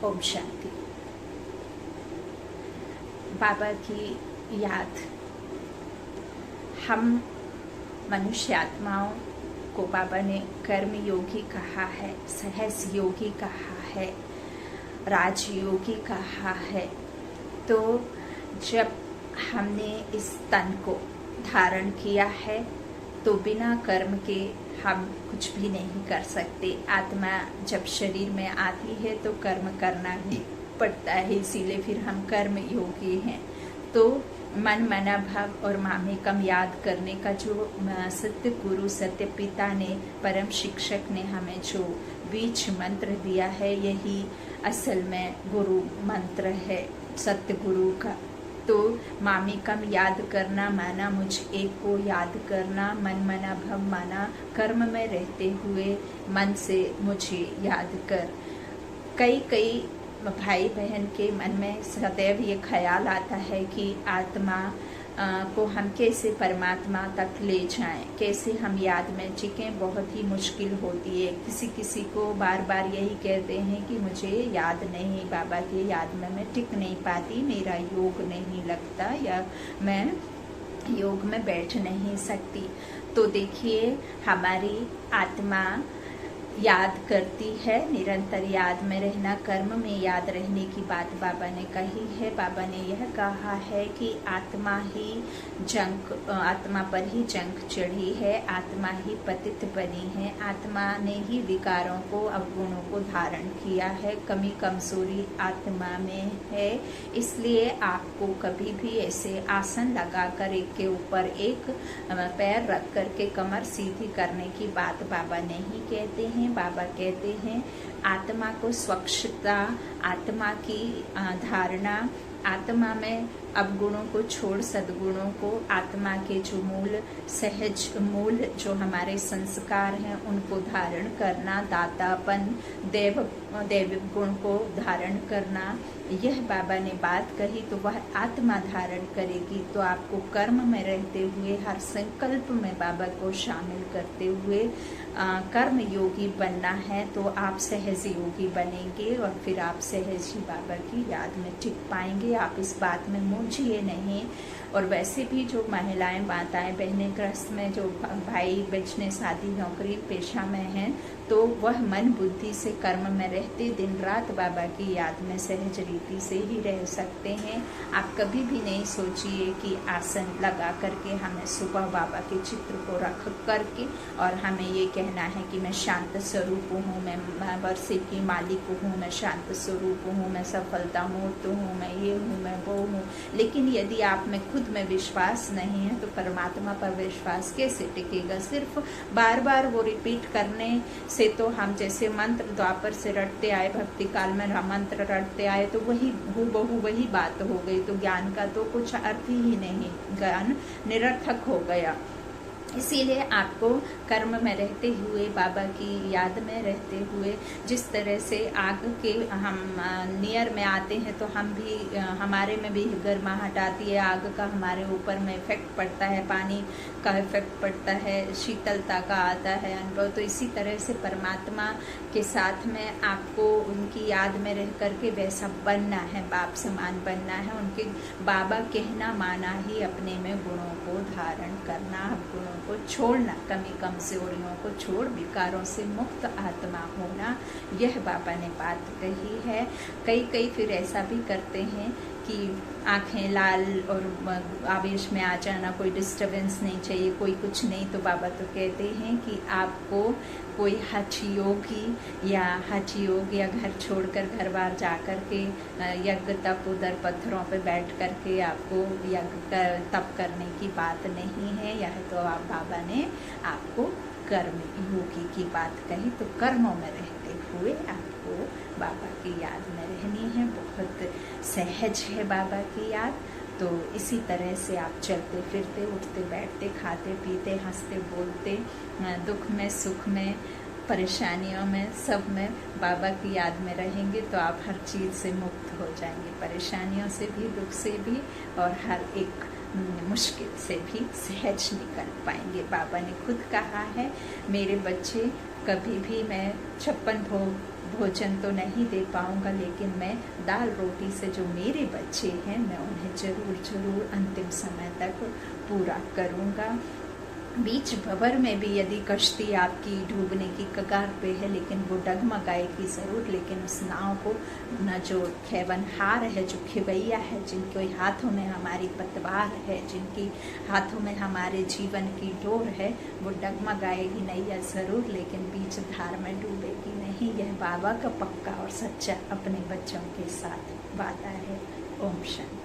ओम शांति। बाबा की याद। हम मनुष्य आत्माओं को बाबा ने कर्म योगी कहा है, सहज योगी कहा है, राजयोगी कहा है। तो जब हमने इस तन को धारण किया है तो बिना कर्म के हम कुछ भी नहीं कर सकते। आत्मा जब शरीर में आती है तो कर्म करना ही पड़ता है, इसीलिए फिर हम कर्म योगी हैं। तो मन, मना, भाव और मामेकम याद करने का जो सत्य गुरु, सत्य पिता ने, परम शिक्षक ने हमें जो बीज मंत्र दिया है, यही असल में गुरु मंत्र है सत्य गुरु का। तो मामेकम याद करना माना मुझ एक को याद करना, मन, मना, भव माना कर्म में रहते हुए मन से मुझे याद कर। कई भाई बहन के मन में सदैव ये ख्याल आता है कि आत्मा को हम कैसे परमात्मा तक ले जाएं, कैसे हम याद में टिकें, बहुत ही मुश्किल होती है। किसी को बार बार यही कहते हैं कि मुझे याद नहीं, बाबा के याद में मैं टिक नहीं पाती, मेरा योग नहीं लगता या मैं योग में बैठ नहीं सकती। तो देखिए, हमारी आत्मा याद करती है, निरंतर याद में रहना, कर्म में याद रहने की बात बाबा ने कही है। बाबा ने यह कहा है कि आत्मा पर ही जंग चढ़ी है, आत्मा ही पतित बनी है, आत्मा ने ही विकारों को, अवगुणों को धारण किया है, कमी कमजोरी आत्मा में है। इसलिए आपको कभी भी ऐसे आसन लगाकर एक के ऊपर एक पैर रख करके कमर सीधी करने की बात बाबा नहीं कहते हैं। बाबा कहते हैं आत्मा को स्वच्छता, आत्मा की धारणा, आत्मा में अवगुणों को छोड़ सद्गुणों को, आत्मा के जो सहज मूल जो हमारे संस्कार हैं उनको धारण करना, दातापन, दैविक गुण को धारण करना, यह बाबा ने बात कही। तो वह आत्मा धारण करेगी। तो आपको कर्म में रहते हुए, हर संकल्प में बाबा को शामिल करते हुए कर्म योगी बनना है। तो आप सहज योगी बनेंगे और फिर आप सहज ही बाबा की याद में टिक पाएंगे। आप इस बात में मूझिए नहीं। और वैसे भी जो महिलाएं, माताएं, बहनें ग्रस्त में, जो भाई बचने शादी नौकरी पेशा में हैं, तो वह मन बुद्धि से कर्म में रहते दिन रात बाबा की याद में सहज रीति से ही रह सकते हैं। आप कभी भी नहीं सोचिए कि आसन लगा करके हमें सुबह बाबा के चित्र को रख करके और हमें ये कहना है कि मैं शांत स्वरूप हूँ, मैं वर्षे की मालिक हूँ, मैं शांत स्वरूप हूँ, मैं सफलता मूर्त हूँ, मैं ये हूँ, मैं वो हूँ। लेकिन यदि आप में खुद में विश्वास नहीं है तो परमात्मा पर विश्वास कैसे टिकेगा? सिर्फ बार बार वो रिपीट करने से तो हम जैसे मंत्र द्वापर से रटते आए, भक्ति काल में मंत्र रटते आए, तो वही हूबहू वही बात हो गई। तो ज्ञान का तो कुछ अर्थ ही नहीं, ज्ञान निरर्थक हो गया। इसीलिए आपको कर्म में रहते हुए, बाबा की याद में रहते हुए, जिस तरह से आग के हम नियर में आते हैं तो हम भी, हमारे में भी गर्माहट आती है, आग का हमारे ऊपर में इफेक्ट पड़ता है, पानी का इफेक्ट पड़ता है, शीतलता का आता है अनुभव। तो इसी तरह से परमात्मा के साथ में आपको उनकी याद में रह करके वैसा बनना है, बाप समान बनना है। उनके बाबा कहना माना ही अपने में गुणों को धारण करना, गुणों को छोड़ना, कमी कमजोरियों को छोड़ विकारों से मुक्त आत्मा होना, यह बाबा ने बात कही है। कई फिर ऐसा भी करते हैं कि आंखें लाल और आवेश में आ जाना, कोई डिस्टरबेंस नहीं चाहिए, कोई कुछ नहीं। तो बाबा तो कहते हैं कि आपको कोई हठ योगी या घर छोड़कर घर बार जा कर के यज्ञ तप उधर पत्थरों पे बैठ कर के आपको यज्ञ तप करने की बात नहीं है। यह तो आप बाबा ने आपको कर्म योगी की बात कही। तो कर्मों में रहते हुए आपको बाबा की याद में रहनी है। बहुत सहज है बाबा की याद। तो इसी तरह से आप चलते फिरते, उठते बैठते, खाते पीते, हंसते बोलते, दुख में सुख में परेशानियों में सब में बाबा की याद में रहेंगे तो आप हर चीज़ से मुक्त हो जाएंगे, परेशानियों से भी, दुख से भी, और हर एक मुश्किल से भी सहज निकल पाएंगे। बाबा ने खुद कहा है, मेरे बच्चे कभी भी मैं 56 भोजन तो नहीं दे पाऊंगा, लेकिन मैं दाल रोटी से जो मेरे बच्चे हैं मैं उन्हें जरूर अंतिम समय तक पूरा करूंगा। बीच भंवर में भी यदि कश्ती आपकी डूबने की कगार पे है, लेकिन वो डगमगाएगी ज़रूर, लेकिन उस नाव को न जो खेवनहार है, जो खिवैया है, जिनके हाथों में हमारी पतवार है, जिनकी हाथों में हमारे जीवन की डोर है, वो डगमगाएगी नैया ज़रूर, लेकिन बीच धार में डूबेगी नहीं। यह बाबा का पक्का और सच्चा अपने बच्चों के साथ वादा है। ओम शांति।